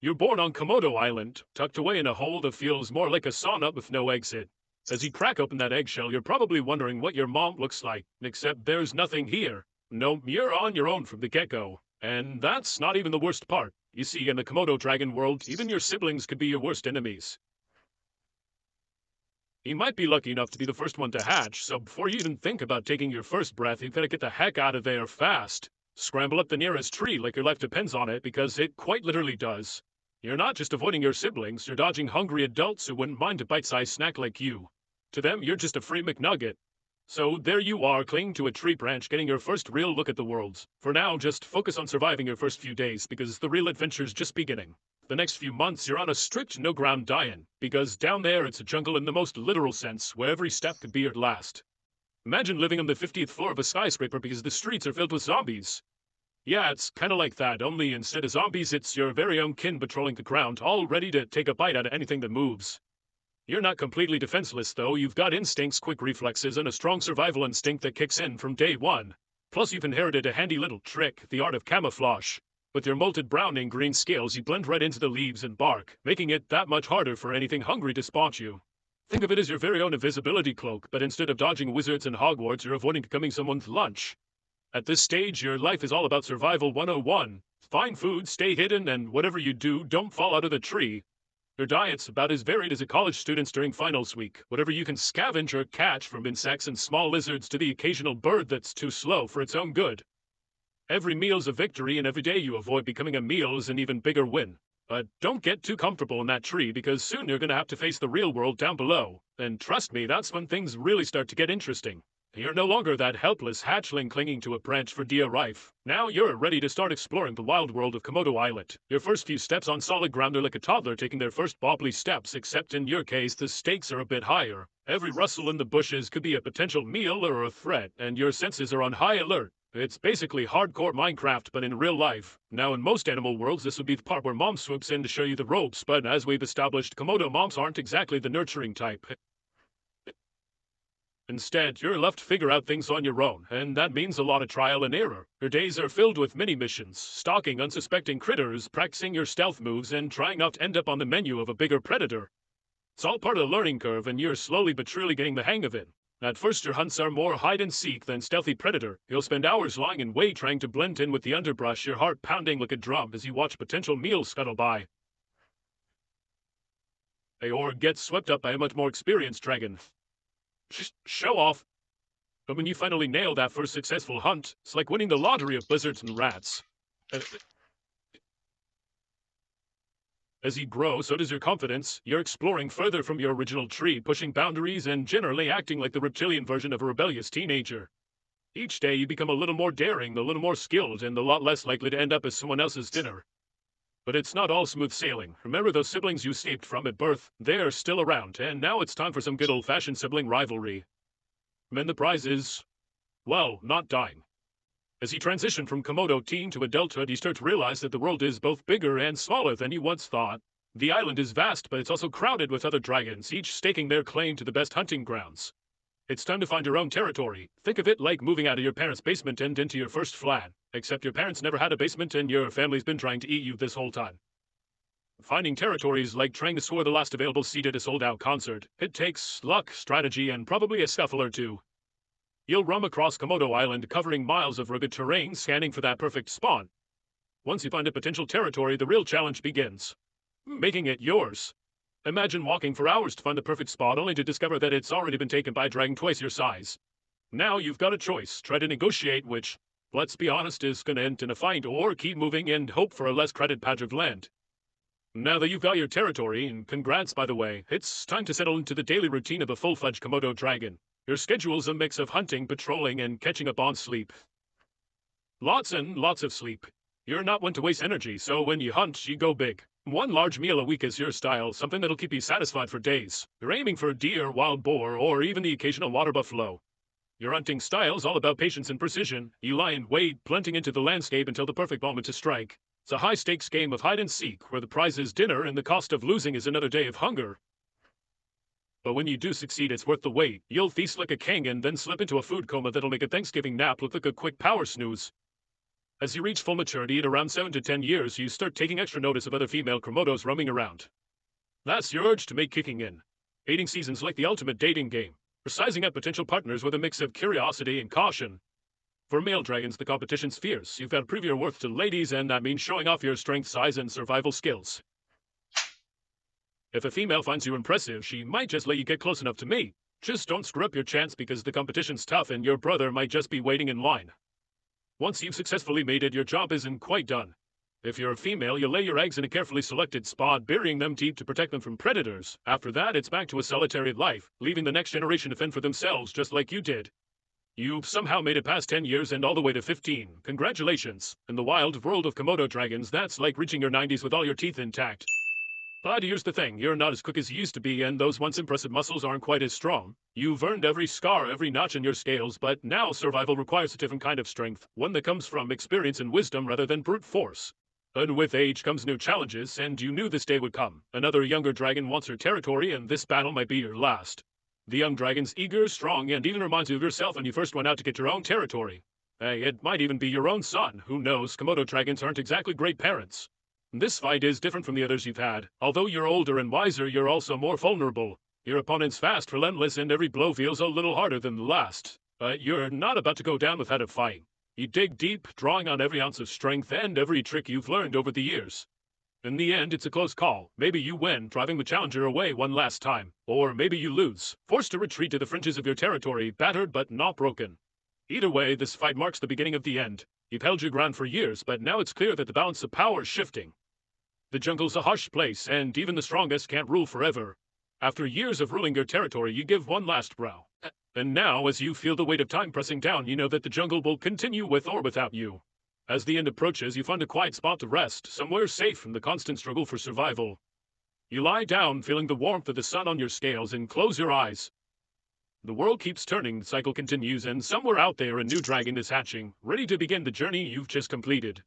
You're born on Komodo Island, tucked away in a hole that feels more like a sauna with no exit. As you crack open that eggshell, you're probably wondering what your mom looks like, except there's nothing here. No, you're on your own from the get-go. And that's not even the worst part. You see, in the Komodo dragon world, even your siblings could be your worst enemies. You might be lucky enough to be the first one to hatch, so before you even think about taking your first breath, you've got to get the heck out of there fast. Scramble up the nearest tree like your life depends on it, because it quite literally does. You're not just avoiding your siblings, you're dodging hungry adults who wouldn't mind a bite-sized snack like you. To them, you're just a free McNugget. So there you are, clinging to a tree branch, getting your first real look at the world. For now, just focus on surviving your first few days, because the real adventure's just beginning. The next few months, you're on a strict no-ground diet, because down there it's a jungle in the most literal sense, where every step could be your last. Imagine living on the 50th floor of a skyscraper because the streets are filled with zombies. Yeah, it's kinda like that, only instead of zombies, it's your very own kin patrolling the ground, all ready to take a bite out of anything that moves. You're not completely defenseless, though. You've got instincts, quick reflexes, and a strong survival instinct that kicks in from day one. Plus, you've inherited a handy little trick, the art of camouflage. With your molted brown and green scales, you blend right into the leaves and bark, making it that much harder for anything hungry to spot you. Think of it as your very own invisibility cloak, but instead of dodging wizards and Hogwarts, you're avoiding becoming someone's lunch. At this stage, your life is all about survival 101. Find food, stay hidden, and whatever you do, don't fall out of the tree. Your diet's about as varied as a college student's during finals week. Whatever you can scavenge or catch, from insects and small lizards to the occasional bird that's too slow for its own good. Every meal's a victory, and every day you avoid becoming a meal is an even bigger win. But don't get too comfortable in that tree, because soon you're gonna have to face the real world down below. And trust me, that's when things really start to get interesting. You're no longer that helpless hatchling clinging to a branch for dear life. Now you're ready to start exploring the wild world of Komodo Island. Your first few steps on solid ground are like a toddler taking their first bobbly steps, except in your case, the stakes are a bit higher. Every rustle in the bushes could be a potential meal or a threat, and your senses are on high alert. It's basically hardcore Minecraft, but in real life. Now, in most animal worlds, this would be the part where Mom swoops in to show you the ropes, but as we've established, Komodo moms aren't exactly the nurturing type. Instead, you're left to figure out things on your own, and that means a lot of trial and error. Your days are filled with mini-missions, stalking unsuspecting critters, practicing your stealth moves, and trying not to end up on the menu of a bigger predator. It's all part of the learning curve, and you're slowly but surely getting the hang of it. At first, your hunts are more hide-and-seek than stealthy predator. You'll spend hours lying in wait trying to blend in with the underbrush, your heart pounding like a drum as you watch potential meals scuttle by. Or get swept up by a much more experienced dragon. Show off. But when you finally nail that first successful hunt, it's like winning the lottery of lizards and rats. As you grow, so does your confidence. You're exploring further from your original tree, pushing boundaries and generally acting like the reptilian version of a rebellious teenager. Each day you become a little more daring, a little more skilled, and a lot less likely to end up as someone else's dinner. But it's not all smooth sailing. Remember those siblings you escaped from at birth? They're still around, and now it's time for some good old-fashioned sibling rivalry. And the prize is, well, not dying. As you transition from Komodo teen to adulthood, you start to realize that the world is both bigger and smaller than you once thought. The island is vast, but it's also crowded with other dragons, each staking their claim to the best hunting grounds. It's time to find your own territory. Think of it like moving out of your parents' basement and into your first flat. Except your parents never had a basement and your family's been trying to eat you this whole time. Finding territory is like trying to score the last available seat at a sold-out concert. It takes luck, strategy, and probably a scuffle or two. You'll roam across Komodo Island, covering miles of rugged terrain, scanning for that perfect spawn. Once you find a potential territory, the real challenge begins. Making it yours. Imagine walking for hours to find the perfect spot, only to discover that it's already been taken by a dragon twice your size. Now you've got a choice. Try to negotiate, which, let's be honest, is gonna end in a fight, or keep moving and hope for a less crowded patch of land. Now that you've got your territory, and congrats by the way, it's time to settle into the daily routine of a full-fledged Komodo dragon. Your schedule's a mix of hunting, patrolling, and catching up on sleep. Lots and lots of sleep. You're not one to waste energy, so when you hunt, you go big. One large meal a week is your style, something that'll keep you satisfied for days. You're aiming for deer, wild boar, or even the occasional water buffalo. Your hunting style's all about patience and precision. You lie in wait, blending into the landscape until the perfect moment to strike. It's a high-stakes game of hide-and-seek, where the prize is dinner and the cost of losing is another day of hunger. But when you do succeed, it's worth the wait. You'll feast like a king and then slip into a food coma that'll make a Thanksgiving nap look like a quick power snooze. As you reach full maturity at around 7 to 10 years, you start taking extra notice of other female Komodos roaming around. That's your urge to mate kicking in. Mating season's like the ultimate dating game. You're sizing up potential partners with a mix of curiosity and caution. For male dragons, the competition's fierce. You've got to prove your worth to ladies, and that means showing off your strength, size, and survival skills. If a female finds you impressive, she might just let you get close enough to mate. Just don't screw up your chance because the competition's tough and your brother might just be waiting in line. Once you've successfully mated, your job isn't quite done. If you're a female, you lay your eggs in a carefully selected spot, burying them deep to protect them from predators. After that, it's back to a solitary life, leaving the next generation to fend for themselves just like you did. You've somehow made it past 10 years and all the way to 15. Congratulations. In the wild world of Komodo dragons, that's like reaching your 90s with all your teeth intact. But here's the thing, you're not as quick as you used to be, and those once impressive muscles aren't quite as strong. You've earned every scar, every notch in your scales, but now survival requires a different kind of strength, one that comes from experience and wisdom rather than brute force. And with age comes new challenges, and you knew this day would come. Another younger dragon wants her territory, and this battle might be your last. The young dragon's eager, strong, and even reminds you of yourself when you first went out to get your own territory. Hey, it might even be your own son. Who knows? Komodo dragons aren't exactly great parents. This fight is different from the others you've had. Although you're older and wiser, you're also more vulnerable. Your opponent's fast, relentless, and every blow feels a little harder than the last. But you're not about to go down without a fight. You dig deep, drawing on every ounce of strength and every trick you've learned over the years. In the end, it's a close call. Maybe you win, driving the challenger away one last time. Or maybe you lose, forced to retreat to the fringes of your territory, battered but not broken. Either way, this fight marks the beginning of the end. You've held your ground for years, but now it's clear that the balance of power is shifting. The jungle's a harsh place, and even the strongest can't rule forever. After years of ruling your territory, you give one last brow. And now, as you feel the weight of time pressing down, you know that the jungle will continue with or without you. As the end approaches, you find a quiet spot to rest, somewhere safe from the constant struggle for survival. You lie down, feeling the warmth of the sun on your scales, and close your eyes. The world keeps turning, the cycle continues, and somewhere out there a new dragon is hatching, ready to begin the journey you've just completed.